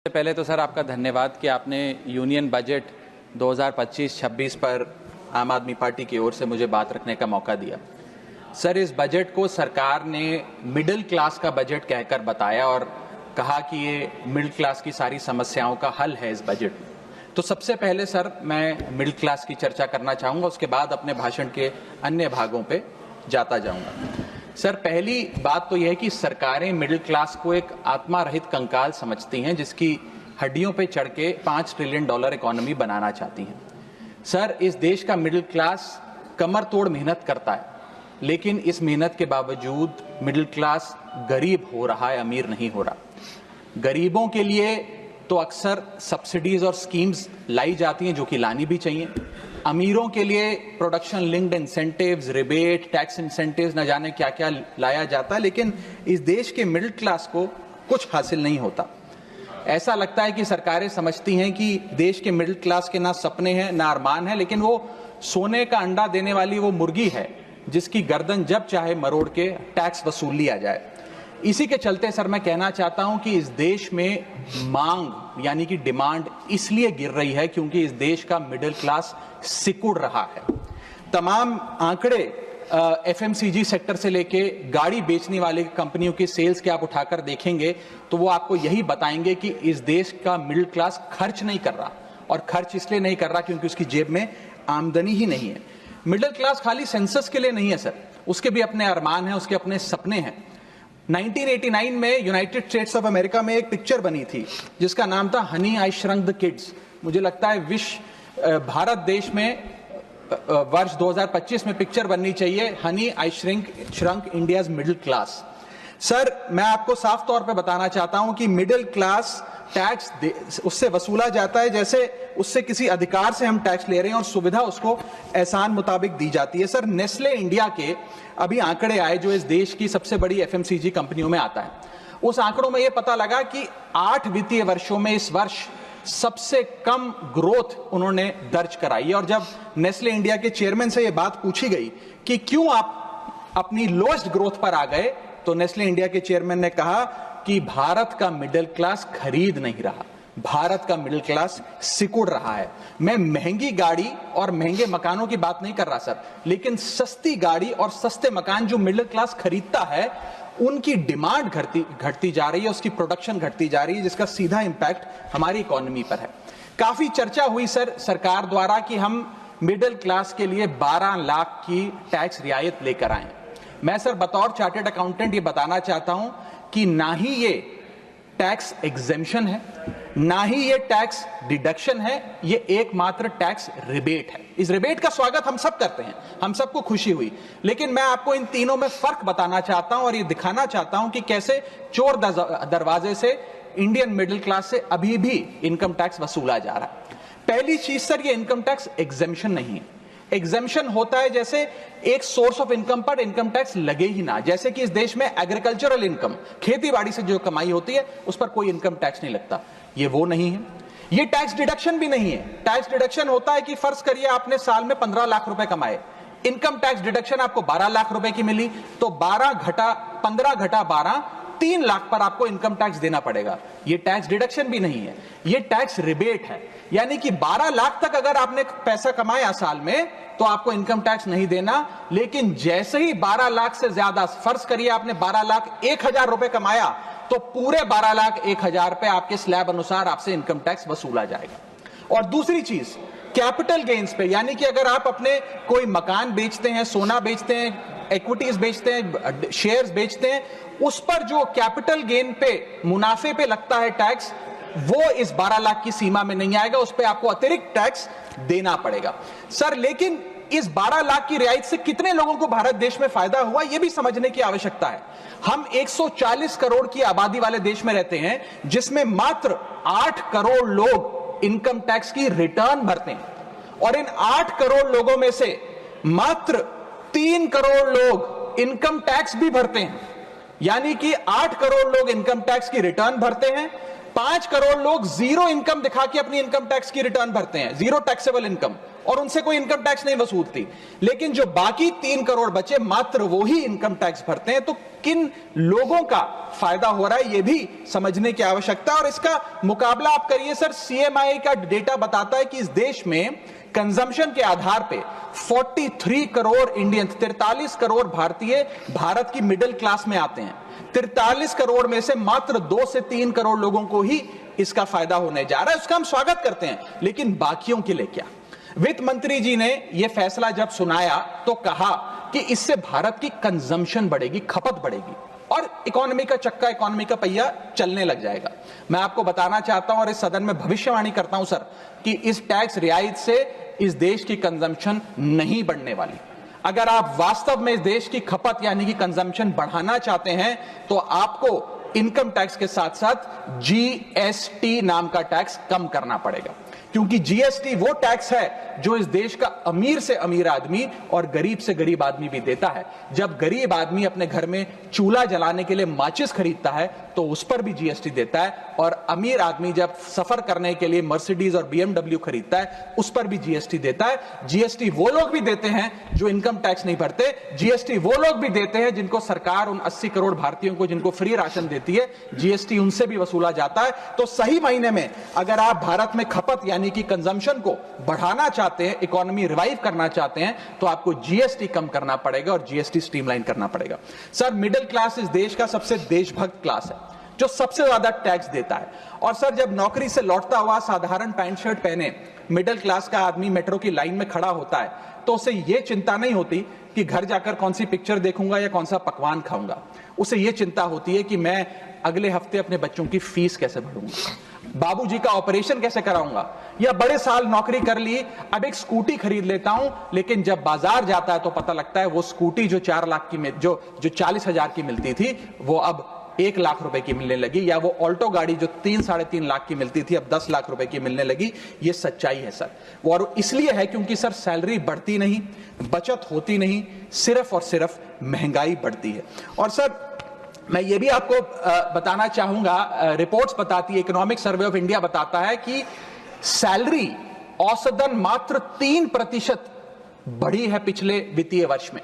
सबसे पहले तो सर आपका धन्यवाद कि आपने यूनियन बजट 2025-26 पर आम आदमी पार्टी की ओर से मुझे बात रखने का मौका दिया। सर, इस बजट को सरकार ने मिडिल क्लास का बजट कहकर बताया और कहा कि ये मिडिल क्लास की सारी समस्याओं का हल है इस बजट में। तो सबसे पहले सर मैं मिडिल क्लास की चर्चा करना चाहूँगा, उसके बाद अपने भाषण के अन्य भागों पे जाता जाऊँगा। सर, पहली बात तो यह है कि सरकारें मिडिल क्लास को एक आत्मा रहित कंकाल समझती हैं जिसकी हड्डियों पे चढ़ के $5 ट्रिलियन इकोनॉमी बनाना चाहती हैं। सर, इस देश का मिडिल क्लास कमर तोड़ मेहनत करता है, लेकिन इस मेहनत के बावजूद मिडिल क्लास गरीब हो रहा है, अमीर नहीं हो रहा। गरीबों के लिए तो अक्सर सब्सिडीज और स्कीम्स लाई जाती हैं जो कि लानी भी चाहिए। अमीरों के लिए production linked incentives, rebate, tax incentives, न जाने क्या क्या लाया जाता है, लेकिन इस देश के मिडिल क्लास को कुछ हासिल नहीं होता। ऐसा लगता है कि सरकारें समझती हैं कि देश के मिडिल क्लास के ना सपने हैं ना अरमान है, लेकिन वो सोने का अंडा देने वाली वो मुर्गी है जिसकी गर्दन जब चाहे मरोड़ के टैक्स वसूल लिया जाए। इसी के चलते सर मैं कहना चाहता हूं कि इस देश में मांग यानी कि डिमांड इसलिए गिर रही है क्योंकि इस देश का मिडिल क्लास सिकुड़ रहा है। तमाम आंकड़े एफएमसीजी सेक्टर से लेके गाड़ी बेचने वाली कंपनियों की सेल्स के आप उठाकर देखेंगे तो वो आपको यही बताएंगे कि इस देश का मिडिल क्लास खर्च नहीं कर रहा, और खर्च इसलिए नहीं कर रहा क्योंकि उसकी जेब में आमदनी ही नहीं है। मिडिल क्लास खाली सेंसस के लिए नहीं है सर, उसके भी अपने अरमान हैं, उसके अपने सपने हैं। 1989 में यूनाइटेड स्टेट्स ऑफ अमेरिका में एक पिक्चर बनी थी जिसका नाम था Honey I shrunk the kids. मुझे लगता है भारत देश में वर्ष 2025 में पिक्चर बननी चाहिए honey I shrunk India's middle class. Sir, मैं आपको साफ तौर पे बताना चाहता हूं कि मिडिल क्लास टैक्स उससे वसूला जाता है जैसे उससे किसी अधिकार से हम टैक्स ले रहे हैं और सुविधा उसको एहसान मुताबिक दी जाती है। सर, नेस्ले इंडिया के अभी आंकड़े आए जो इस देश की सबसे बड़ी एफएमसीजी कंपनियों में आता है। उस आंकड़ों में यह पता लगा कि 8 वित्तीय वर्षों में इस वर्ष सबसे कम ग्रोथ उन्होंने दर्ज कराई। और जब नेस्ले इंडिया के चेयरमैन से यह बात पूछी गई कि क्यों आप अपनी लोएस्ट ग्रोथ पर आ गए, तो नेस्ले इंडिया के चेयरमैन ने कहा कि भारत का मिडिल क्लास खरीद नहीं रहा, भारत का मिडिल क्लास सिकुड़ रहा है। मैं महंगी गाड़ी और महंगे मकानों की बात नहीं कर रहा सर, लेकिन सस्ती गाड़ी और सस्ते मकान जो मिडिल क्लास खरीदता है उनकी डिमांड घटती जा रही है, उसकी प्रोडक्शन घटती जा रही है, जिसका सीधा इंपैक्ट हमारी इकोनॉमी पर है। काफी चर्चा हुई सर सरकार द्वारा कि हम मिडिल क्लास के लिए 12 लाख की टैक्स रियायत लेकर आए। मैं सर बतौर चार्टर्ड अकाउंटेंट ये बताना चाहता हूं कि ना ही ये टैक्स एग्जेम्पशन है, ना ही ये टैक्स डिडक्शन है, ये एकमात्र टैक्स रिबेट है। इस रिबेट का स्वागत हम सब करते हैं, हम सबको खुशी हुई, लेकिन मैं आपको इन तीनों में फर्क बताना चाहता हूं और ये दिखाना चाहता हूं कि कैसे चोर दरवाजे से इंडियन मिडिल क्लास से अभी भी इनकम टैक्स वसूला जा रहा है। पहली चीज सर, ये इनकम टैक्स एग्जेम्पशन नहीं है। एग्जेम्पशन होता है जैसे एक सोर्स ऑफ इनकम पर इनकम टैक्स लगे ही ना, जैसे कि इस देश में एग्रीकल्चरल इनकम, खेती बाड़ी से जो कमाई होती है उस पर कोई इनकम टैक्स नहीं लगता। ये वो नहीं है। ये टैक्स डिडक्शन भी नहीं है। टैक्स डिडक्शन होता है कि फर्ज करिए आपने साल में 15 लाख रुपए कमाए, इनकम टैक्स डिडक्शन आपको 12 लाख रुपए की मिली, तो 15 घटा 12 3 लाख पर आपको इनकम टैक्स देना पड़ेगा। ये टैक्स डिडक्शन भी नहीं है, ये टैक्स रिबेट है। यानी कि 12 लाख तक अगर आपने पैसा कमाया साल में तो आपको इनकम टैक्स नहीं देना, लेकिन जैसे ही 12 लाख से ज्यादा, फर्ज करिए आपने 12 लाख 1,000 रुपए कमाया, तो पूरे 12 लाख 1,000 पे आपके स्लैब अनुसार आपसे इनकम टैक्स वसूला जाएगा। और दूसरी चीज, कैपिटल गेन्स पे, यानी कि अगर आप अपने कोई मकान बेचते हैं, सोना बेचते हैं, इक्विटीज बेचते हैं, शेयर्स बेचते हैं, उस पर जो कैपिटल गेन पे, मुनाफे पे लगता है टैक्स, वो इस 12 लाख की सीमा में नहीं आएगा, उस पे आपको अतिरिक्त टैक्स देना पड़ेगा। सर, लेकिन इस 12 लाख की रियायत से कितने लोगों को भारत देश में फायदा हुआ, यह भी समझने की आवश्यकता है। हम 140 करोड़ की आबादी वाले देश में रहते हैं जिसमें मात्र 8 करोड़ लोग इनकम टैक्स की रिटर्न भरते हैं, और इन 8 करोड़ लोगों में से मात्र 3 करोड़ लोग इनकम टैक्स भी भरते हैं। यानी कि 8 करोड़ लोग इनकम टैक्स की रिटर्न भरते हैं, 5 करोड़ लोग जीरो इनकम दिखा के अपनी इनकम टैक्स की रिटर्न भरते हैं, जीरो टैक्सेबल इनकम, और उनसे कोई इनकम टैक्स नहीं वसूलती, लेकिन जो बाकी 3 करोड़ बचे मात्र वो ही इनकम टैक्स भरते हैं। तो किन लोगों का फायदा हो रहा है ये भी समझने की आवश्यकता है। और इसका मुकाबला आप करिए सर, सीएमआई का डेटा बताता है कि इस देश में कंजम्पशन के आधार पे 43 करोड़ इंडियन, 43 करोड़ भारतीय भारत की मिडिल क्लास में आते हैं। 43 करोड़ में से मात्र 2 से 3 करोड़ लोगों को ही इसका फायदा होने जा रहा है। उसका हम स्वागत करते हैं, लेकिन बाकियों के लिए क्या? वित्त मंत्री जी ने यह फैसला जब सुनाया तो कहा कि इससे भारत की कंजम्पशन बढ़ेगी, खपत बढ़ेगी और इकोनॉमी का चक्का, इकोनॉमी का पहिया चलने लग जाएगा। मैं आपको बताना चाहता हूं और इस सदन में भविष्यवाणी करता हूं सर कि इस टैक्स रियायत से इस देश की कंजम्पशन नहीं बढ़ने वाली। अगर आप वास्तव में इस देश की खपत यानी कि कंजम्पशन बढ़ाना चाहते हैं तो आपको इनकम टैक्स के साथ साथ जीएसटी नाम का टैक्स कम करना पड़ेगा, क्योंकि जीएसटी वो टैक्स है जो इस देश का अमीर से अमीर आदमी और गरीब से गरीब आदमी भी देता है। जब गरीब आदमी अपने घर में चूल्हा जलाने के लिए माचिस खरीदता है तो उस पर भी जीएसटी देता है, और अमीर आदमी जब सफर करने के लिए मर्सिडीज और बीएमडब्ल्यू खरीदता है उस पर भी जीएसटी देता है। जीएसटी वो लोग भी देते हैं जो इनकम टैक्स नहीं भरते, जीएसटी वो लोग भी देते हैं जिनको सरकार उन 80 करोड़ भारतीयों को जिनको फ्री राशन देती है, जीएसटी उनसे भी वसूला जाता है। तो सही महीने में अगर आप भारत में खपत यानी कि कंजम्पशन को बढ़ाना चाहते हैं, इकोनॉमी रिवाइव करना चाहते हैं, तो आपको जीएसटी कम करना पड़ेगा और जीएसटी स्ट्रीमलाइन करना पड़ेगा। सर, मिडिल क्लास इस देश का सबसे देशभक्त क्लास है जो सबसे ज्यादा टैक्स देता है। और सर, जब नौकरी से लौटता हुआ साधारण पैंट शर्ट पहने मिडिल क्लास का आदमी मेट्रो की लाइन में खड़ा होता है तो उसे यह चिंता नहीं होती कि घर जाकर कौन सी पिक्चर देखूंगा या कौन सा पकवान खाऊंगा। उसे यह चिंता होती है कि मैं अगले हफ्ते अपने बच्चों की फीस कैसे भरूंगा, बाबूजी का ऑपरेशन कैसे कराऊंगा, या बड़े साल नौकरी कर ली अब एक स्कूटी खरीद लेता हूं, लेकिन जब बाजार जाता है तो पता लगता है वो स्कूटी जो 4 लाख की जो 40,000 की मिलती थी वो अब 1 लाख रुपए की मिलने लगी, या वो ऑल्टो गाड़ी जो 3-3.5 लाख की मिलती थी अब 10 लाख रुपए की मिलने लगी। ये सच्चाई है सर, और इसलिए है क्योंकि सर सैलरी बढ़ती नहीं, बचत होती नहीं, सिर्फ और सिर्फ महंगाई बढ़ती है। और सर, मैं ये भी आपको बताना चाहूंगा, रिपोर्ट्स बताती है, इकोनॉमिक सर्वे ऑफ इंडिया बताता है कि सैलरी औसतन मात्र 3% बढ़ी है पिछले वित्तीय वर्ष में,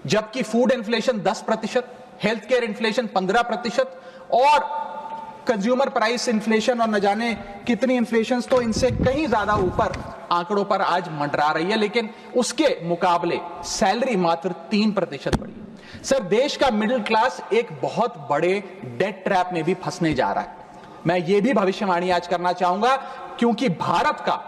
जबकि food inflation 10%, health care inflation 15% और कंज्यूमर प्राइस इन्फ्लेशन और न जाने कितनी इन्फ्लेशन तो इनसे कहीं ज्यादा ऊपर आंकड़ों पर आज मंडरा रही है, लेकिन उसके मुकाबले सैलरी मात्र 3% बढ़ी। सर, देश का मिडिल क्लास एक बहुत बड़े डेट ट्रैप में भी फंसने जा रहा है। मैं ये भी भविष्यवाणी आज करना चाहूंगा, क्योंकि भारत का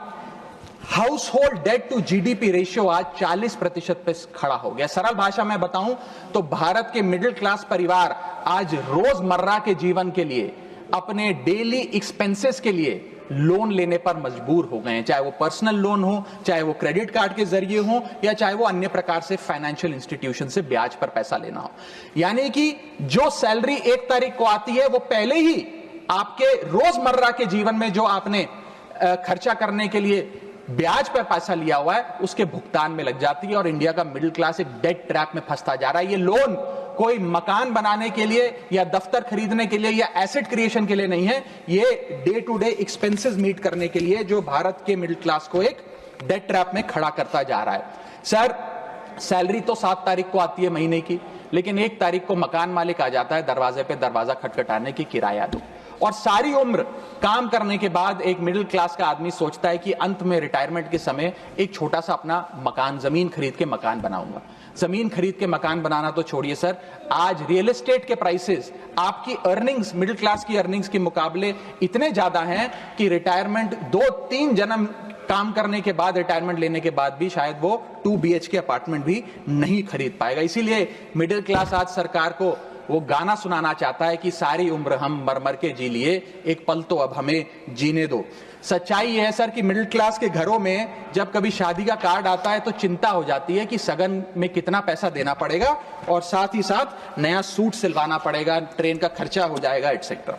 household debt to GDP ratio आज 40% पे खड़ा हो गया। सरल भाषा में बताऊं तो भारत के मिडिल क्लास परिवार आज रोजमर्रा के जीवन के लिए, अपने डेली एक्सपेंसेस के लिए लोन लेने पर मजबूर हो गए हैं, चाहे वो पर्सनल लोन हो, चाहे वो क्रेडिट कार्ड के जरिए हो, या चाहे वो अन्य प्रकार से फाइनेंशियल इंस्टीट्यूशन से ब्याज पर पैसा लेना हो। यानी कि जो सैलरी 1 तारीख को आती है वो पहले ही आपके रोजमर्रा के जीवन में जो आपने खर्चा करने के लिए ब्याज पर पैसा लिया हुआ है उसके भुगतान में लग जाती है, और इंडिया का मिडिल क्लास एक डेट ट्रैप में फंसता जा रहा है। ये लोन कोई मकान बनाने के लिए या दफ्तर खरीदने के लिए या एसेट क्रिएशन के लिए नहीं है, ये day to day expenses meet करने के लिए, जो भारत के मिडिल क्लास को एक डेट ट्रैप में खड़ा करता जा रहा है। सर, सैलरी तो 7 तारीख को आती है महीने की, लेकिन 1 तारीख को मकान मालिक आ जाता है दरवाजे पे दरवाजा खटखटाने की किराया दो, और सारी उम्र काम करने के बाद एक मिडिल क्लास का आदमी सोचता है कि अंत में रिटायरमेंट के समय एक छोटा सा अपना मकान, जमीन खरीद के मकान बनाऊंगा। जमीन खरीद के मकान बनाना तो छोड़िए सर, आज रियल एस्टेट के प्राइसेस आपकी अर्निंग्स, मिडिल क्लास की अर्निंग्स के मुकाबले इतने ज्यादा हैं कि रिटायरमेंट 2-3 जन्म काम करने के बाद, रिटायरमेंट लेने के बाद भी शायद वो 2 BHK अपार्टमेंट भी नहीं खरीद पाएगा। इसीलिए मिडिल क्लास आज सरकार को वो गाना सुनाना चाहता है कि सारी उम्र हम मर मर के जी लिए, एक पल तो अब हमें जीने दो। सच्चाई यह है सर कि मिडिल क्लास के घरों में जब कभी शादी का कार्ड आता है तो चिंता हो जाती है कि सगन में कितना पैसा देना पड़ेगा, और साथ ही साथ नया सूट सिलवाना पड़ेगा, ट्रेन का खर्चा हो जाएगा, एटसेट्रा।